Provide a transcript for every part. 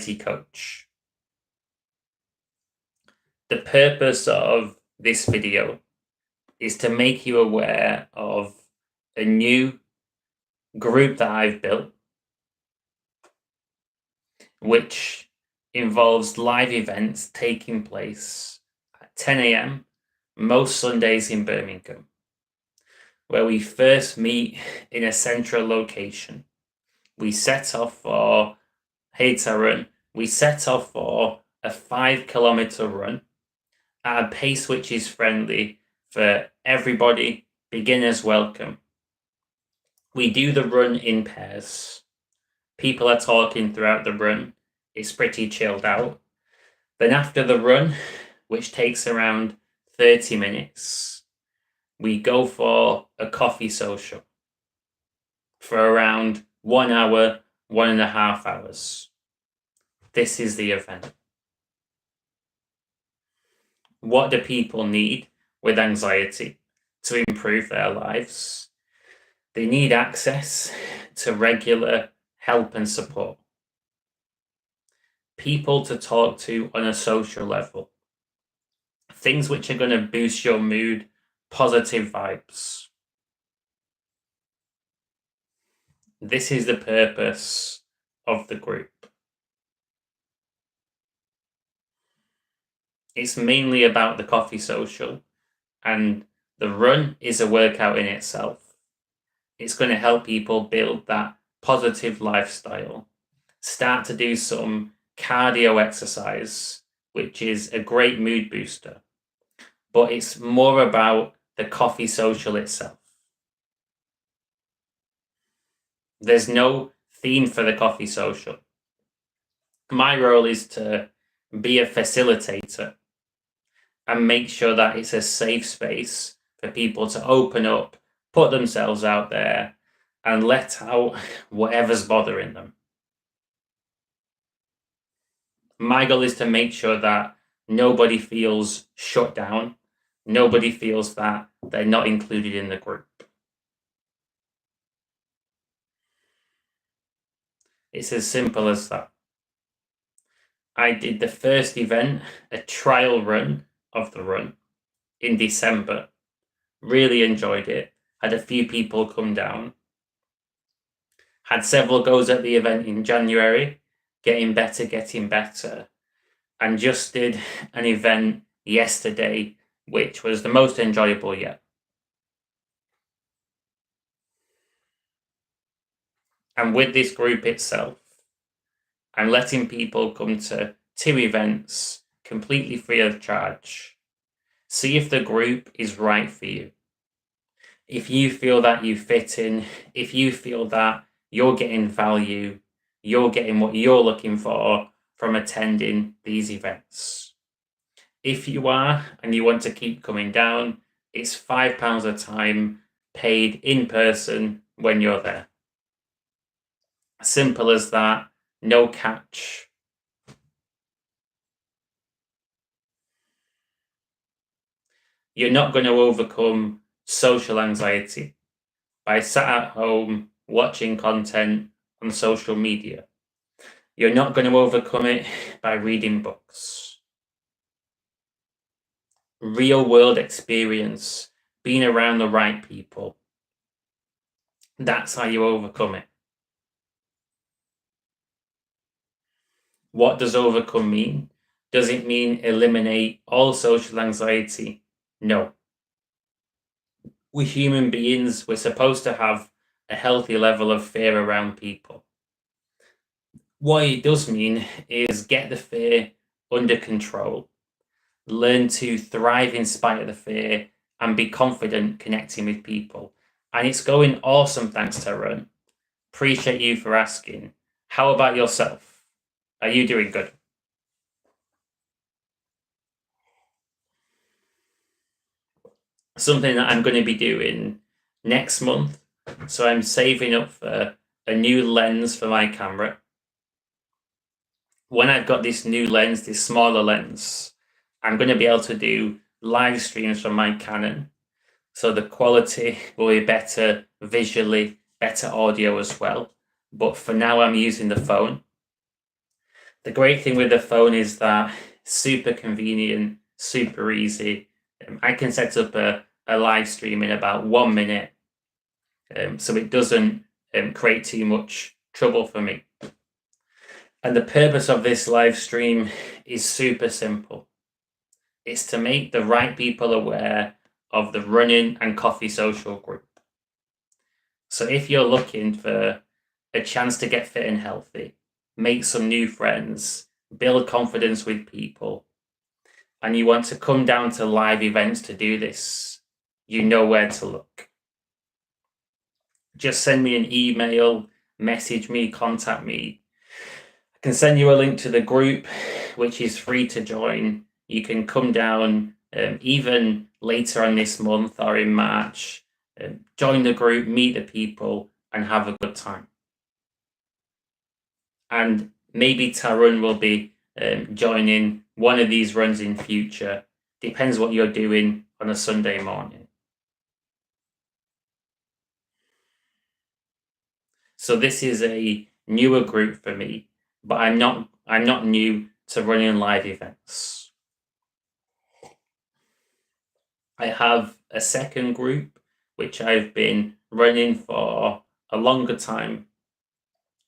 coach. The purpose of this video is to make you aware of a new group that I've built, which involves live events taking place at 10 a.m. most Sundays in Birmingham, where we first meet in a central location. We set off for Hater Run. We set off for a 5-kilometer run at a pace which is friendly for everybody, beginners welcome. We do the run in pairs. People are talking throughout the run. It's pretty chilled out. Then after the run, which takes around 30 minutes, we go for a coffee social for around 1 hour, 1.5 hours. This is the event. What do people need with anxiety to improve their lives? They need access to regular help and support. People to talk to on a social level. Things which are going to boost your mood, positive vibes. This is the purpose of the group. It's mainly about the coffee social, and the run is a workout in itself. It's going to help people build that positive lifestyle. Start to do some cardio exercise, which is a great mood booster. But it's more about the coffee social itself. There's no theme for the coffee social. My role is to be a facilitator and make sure that it's a safe space for people to open up, put themselves out there, and let out whatever's bothering them. My goal is to make sure that nobody feels shut down, nobody feels that they're not included in the group. It's as simple as that. I did the first event, a trial run of the run, in December. Really enjoyed it. Had a few people come down. Had several goes at the event in January, getting better. And just did an event yesterday, which was the most enjoyable yet. And with this group itself, I'm letting people come to 2 events completely free of charge. See if the group is right for you. If you feel that you fit in, if you feel that you're getting value, you're getting what you're looking for from attending these events. If you are and you want to keep coming down, it's £5 a time, paid in person when you're there. Simple as that, no catch. You're not going to overcome social anxiety by sat at home watching content on social media. You're not going to overcome it by reading books. Real world experience, being around the right people. That's how you overcome it. What does overcome mean? Does it mean eliminate all social anxiety? No. We're human beings. We're supposed to have a healthy level of fear around people. What it does mean is get the fear under control. Learn to thrive in spite of the fear and be confident connecting with people. And it's going awesome, thanks to Run. Appreciate you for asking. How about yourself? Are you doing good? Something that I'm going to be doing next month. So I'm saving up for a new lens for my camera. When I've got this new lens, this smaller lens, I'm going to be able to do live streams from my Canon. So the quality will be better visually, better audio as well. But for now, I'm using the phone. The great thing with the phone is that it's super convenient, super easy. I can set up a live stream in about 1 minute, so it doesn't create too much trouble for me. And the purpose of this live stream is super simple. It's to make the right people aware of the Running and Coffee social group. So if you're looking for a chance to get fit and healthy, make some new friends, build confidence with people, and you want to come down to live events to do this, you know where to look. Just send me an email, message me, contact me. I can send you a link to the group, which is free to join. You can come down even later on this month or in March, join the group, meet the people, and have a good time. And maybe Tarun will be joining one of these runs in future. Depends what you're doing on a Sunday morning. So this is a newer group for me, but I'm not new to running live events. I have a second group which I've been running for a longer time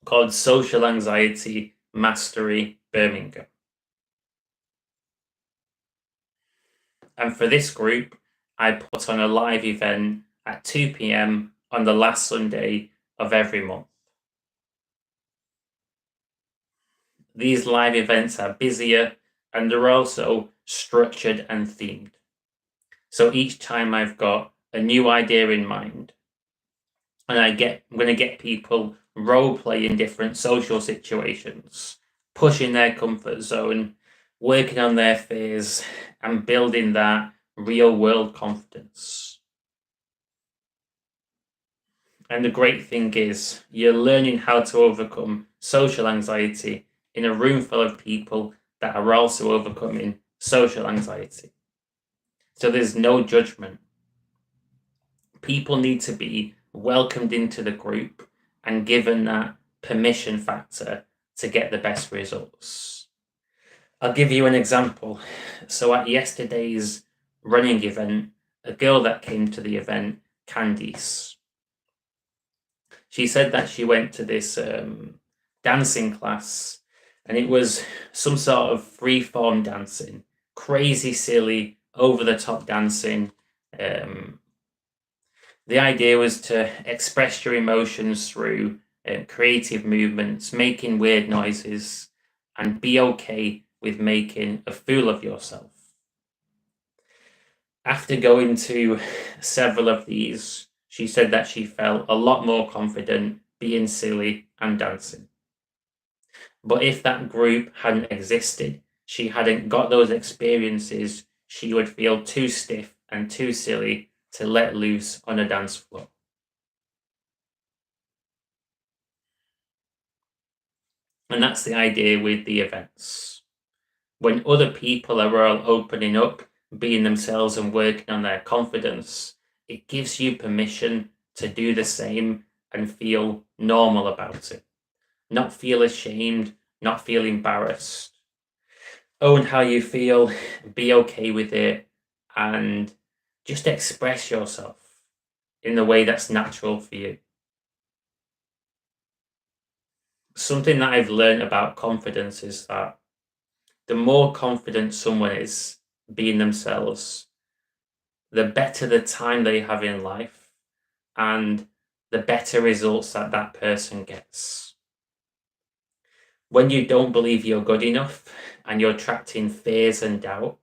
called Social Anxiety Mastery Birmingham. And for this group, I put on a live event at 2 p.m. on the last Sunday of every month. These live events are busier and they're also structured and themed. So each time I've got a new idea in mind, and I'm going to get people role playing different social situations, pushing their comfort zone, working on their fears, and building that real world confidence. And the great thing is, you're learning how to overcome social anxiety in a room full of people that are also overcoming social anxiety. So there's no judgment. People need to be welcomed into the group and given that permission factor to get the best results. I'll give you an example. So at yesterday's running event, a girl that came to the event, Candice, she said that she went to this dancing class, and it was some sort of free-form dancing, crazy, silly, over-the-top dancing. The idea was to express your emotions through creative movements, making weird noises, and be okay with making a fool of yourself. After going to several of these, she said that she felt a lot more confident being silly and dancing. But if that group hadn't existed, she hadn't got those experiences, she would feel too stiff and too silly to let loose on a dance floor. And that's the idea with the events. When other people are all opening up, being themselves and working on their confidence, it gives you permission to do the same and feel normal about it. Not feel ashamed, not feel embarrassed. Own how you feel, be okay with it, and just express yourself in the way that's natural for you. Something that I've learned about confidence is that the more confident someone is being themselves, the better the time they have in life and the better results that that person gets. When you don't believe you're good enough and you're trapped in fears and doubt,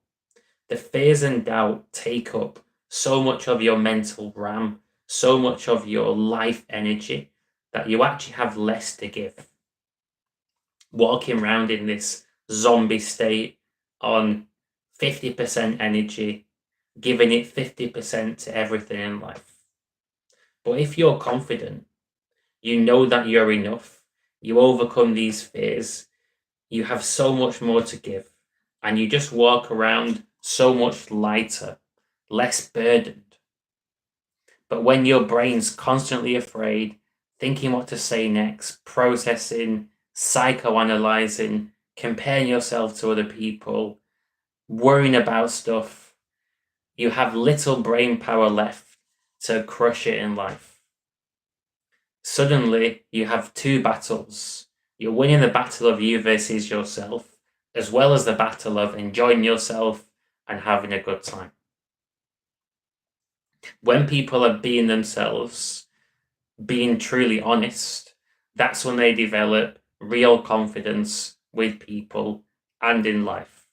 the fears and doubt take up so much of your mental RAM, so much of your life energy that you actually have less to give. Walking around in this zombie state on 50% energy, giving it 50% to everything in life. But if you're confident, you know that you're enough, you overcome these fears, you have so much more to give, and you just walk around so much lighter, less burdened. But when your brain's constantly afraid, thinking what to say next, processing, psychoanalyzing, comparing yourself to other people, worrying about stuff, you have little brain power left to crush it in life. Suddenly, you have two battles. You're winning the battle of you versus yourself, as well as the battle of enjoying yourself and having a good time. When people are being themselves, being truly honest, that's when they develop real confidence with people and in life.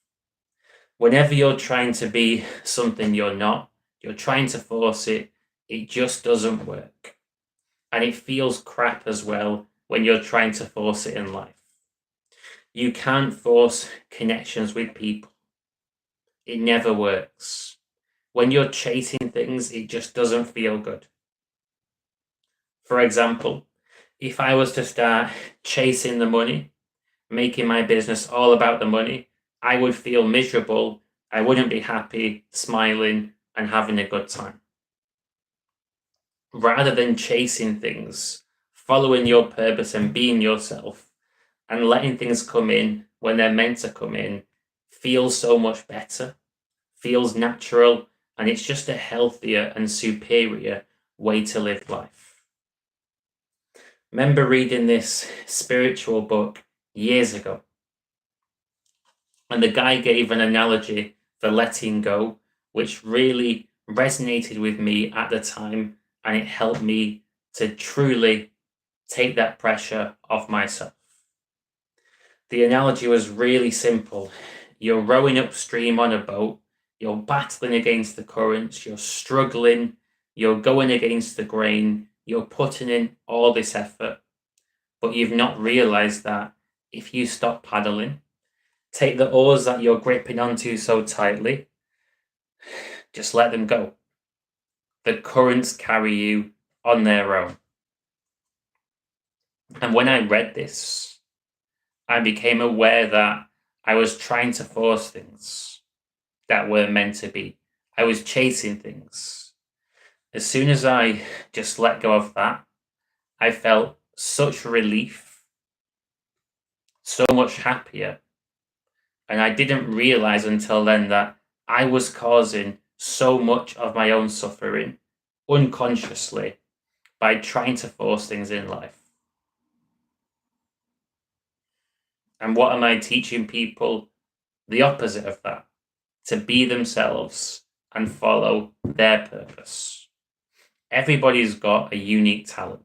Whenever you're trying to be something you're not, you're trying to force it, it just doesn't work. And it feels crap as well when you're trying to force it in life. You can't force connections with people. It never works. When you're chasing things, it just doesn't feel good. For example, if I was to start chasing the money, making my business all about the money, I would feel miserable. I wouldn't be happy, smiling, and having a good time. Rather than chasing things, following your purpose and being yourself, and letting things come in when they're meant to come in, feels so much better, feels natural, and it's just a healthier and superior way to live life. Remember reading this spiritual book years ago, and the guy gave an analogy for letting go, which really resonated with me at the time, and it helped me to truly take that pressure off myself. The analogy was really simple. You're rowing upstream on a boat, you're battling against the currents, you're struggling, you're going against the grain, you're putting in all this effort, but you've not realized that if you stop paddling, take the oars that you're gripping onto so tightly, just let them go. The currents carry you on their own. And when I read this, I became aware that I was trying to force things that were meant to be. I was chasing things. As soon as I just let go of that, I felt such relief, so much happier. And I didn't realize until then that I was causing so much of my own suffering unconsciously by trying to force things in life. And what am I teaching people? The opposite of that, to be themselves and follow their purpose. Everybody's got a unique talent.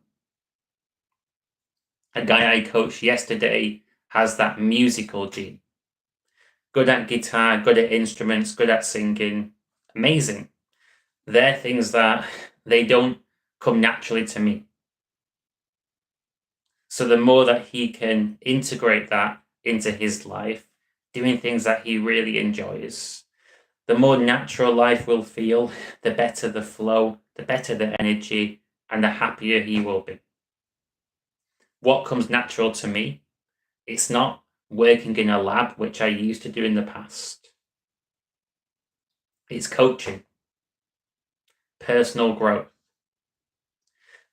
A guy I coached yesterday has that musical gene. Good at guitar, good at instruments, good at singing. Amazing. They're things that they don't come naturally to me. So the more that he can integrate that into his life, doing things that he really enjoys, the more natural life will feel, the better the flow, the better the energy, and the happier he will be. What comes natural to me, it's not working in a lab, which I used to do in the past. It's coaching, personal growth.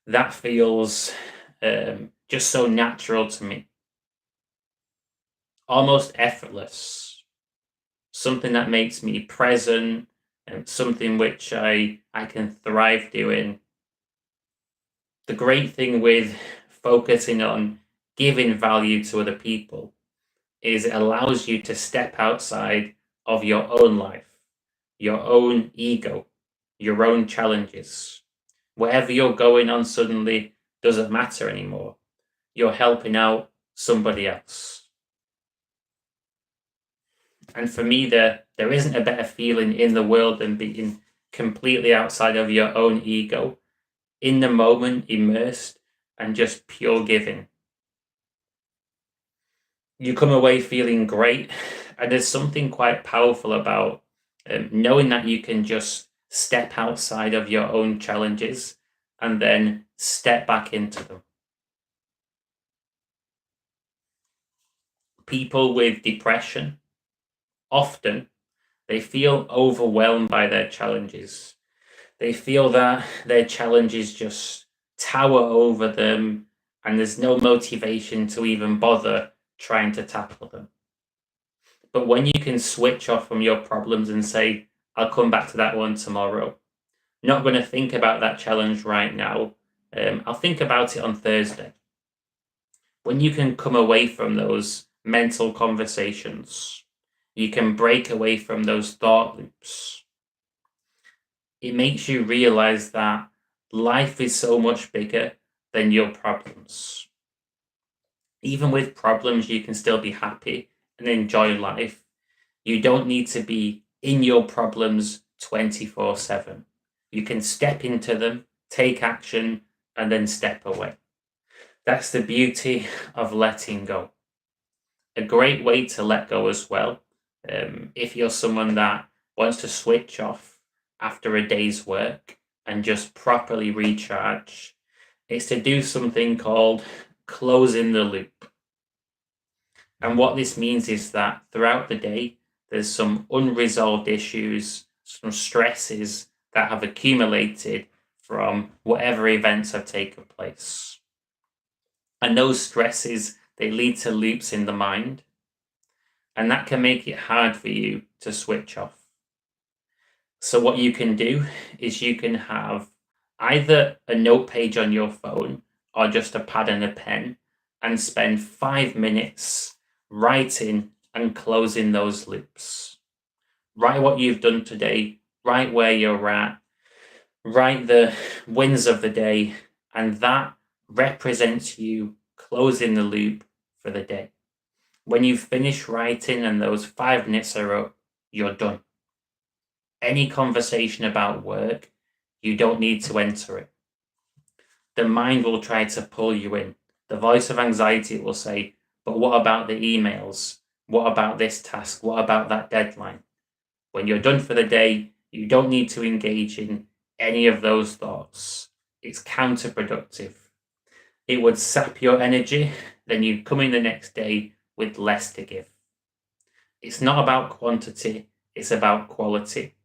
That feels just so natural to me. Almost effortless. Something that makes me present and something which I can thrive doing. The great thing with focusing on giving value to other people is it allows you to step outside of your own life, your own ego, your own challenges. Wherever you're going on suddenly doesn't matter anymore. You're helping out somebody else. And for me, there isn't a better feeling in the world than being completely outside of your own ego, in the moment, immersed, and just pure giving. You come away feeling great, and there's something quite powerful about knowing that you can just step outside of your own challenges and then step back into them. People with depression, often, they feel overwhelmed by their challenges. They feel that their challenges just tower over them and there's no motivation to even bother trying to tackle them. But when you can switch off from your problems and say, I'll come back to that one tomorrow, not going to think about that challenge right now. I'll think about it on Thursday. When you can come away from those mental conversations, you can break away from those thought loops. It makes you realize that life is so much bigger than your problems. Even with problems, you can still be happy and enjoy life. You don't need to be in your problems 24/7. You can step into them, take action, and then step away. That's the beauty of letting go. A great way to let go as well, if you're someone that wants to switch off after a day's work and just properly recharge, is to do something called closing the loop. And what this means is that throughout the day, there's some unresolved issues, some stresses that have accumulated from whatever events have taken place. And those stresses, they lead to loops in the mind. And that can make it hard for you to switch off. So what you can do is you can have either a note page on your phone or just a pad and a pen and spend 5 minutes writing and closing those loops. Write what you've done today, write where you're at, write the wins of the day, and that represents you closing the loop for the day. When you finish writing and those 5 minutes are up, you're done. Any conversation about work, you don't need to enter it. The mind will try to pull you in. The voice of anxiety will say, but what about the emails? What about this task? What about that deadline? When you're done for the day, you don't need to engage in any of those thoughts. It's counterproductive. It would sap your energy, then you'd come in the next day with less to give. It's not about quantity, it's about quality.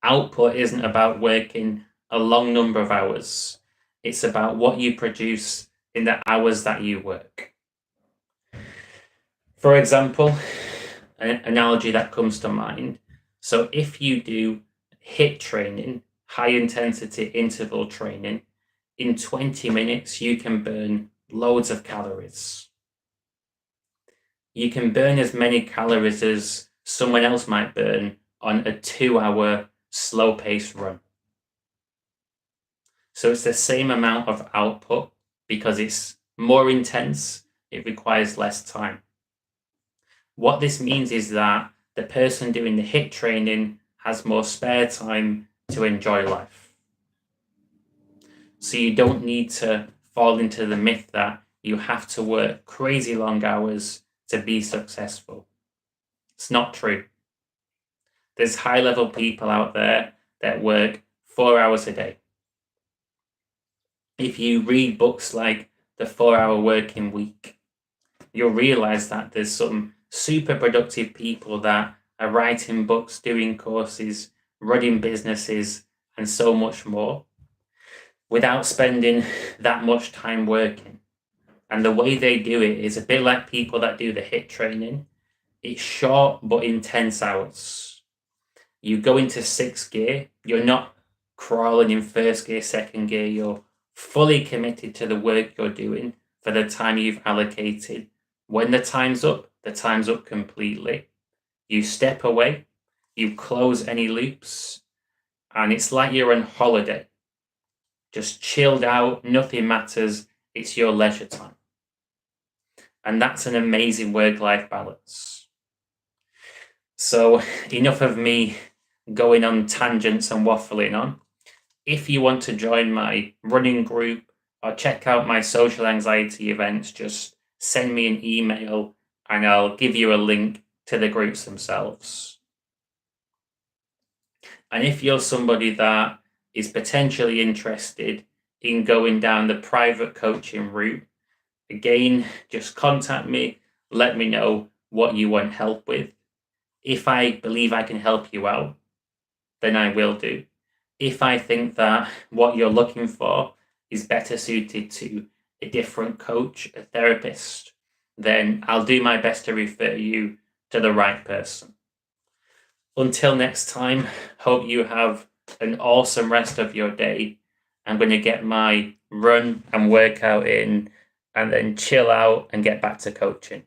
Output isn't about working a long number of hours. It's about what you produce in the hours that you work. For example, an analogy that comes to mind. So if you do HIIT training, high intensity interval training, in 20 minutes, you can burn loads of calories. You can burn as many calories as someone else might burn on a 2-hour slow paced run. So it's the same amount of output because it's more intense, it requires less time. What this means is that the person doing the HIIT training has more spare time to enjoy life. So you don't need to fall into the myth that you have to work crazy long hours to be successful. It's not true. There's high-level people out there that work 4 hours a day. If you read books like The 4-Hour Working Week, you'll realize that there's some super productive people that are writing books, doing courses, running businesses, and so much more without spending that much time working. And the way they do it is a bit like people that do the HIIT training. It's short but intense hours. You go into 6th gear, you're not crawling in 1st gear, 2nd gear, you're fully committed to the work you're doing for the time you've allocated. When the time's up completely. You step away, you close any loops, and it's like you're on holiday. Just chilled out, nothing matters, it's your leisure time. And that's an amazing work-life balance. So enough of me going on tangents and waffling on. If you want to join my running group or check out my social anxiety events, just send me an email and I'll give you a link to the groups themselves. And if you're somebody that is potentially interested in going down the private coaching route, again, just contact me, let me know what you want help with. If I believe I can help you out, then I will do. If I think that what you're looking for is better suited to a different coach, a therapist, then I'll do my best to refer you to the right person. Until next time, hope you have an awesome rest of your day. I'm going to get my run and workout in and then chill out and get back to coaching.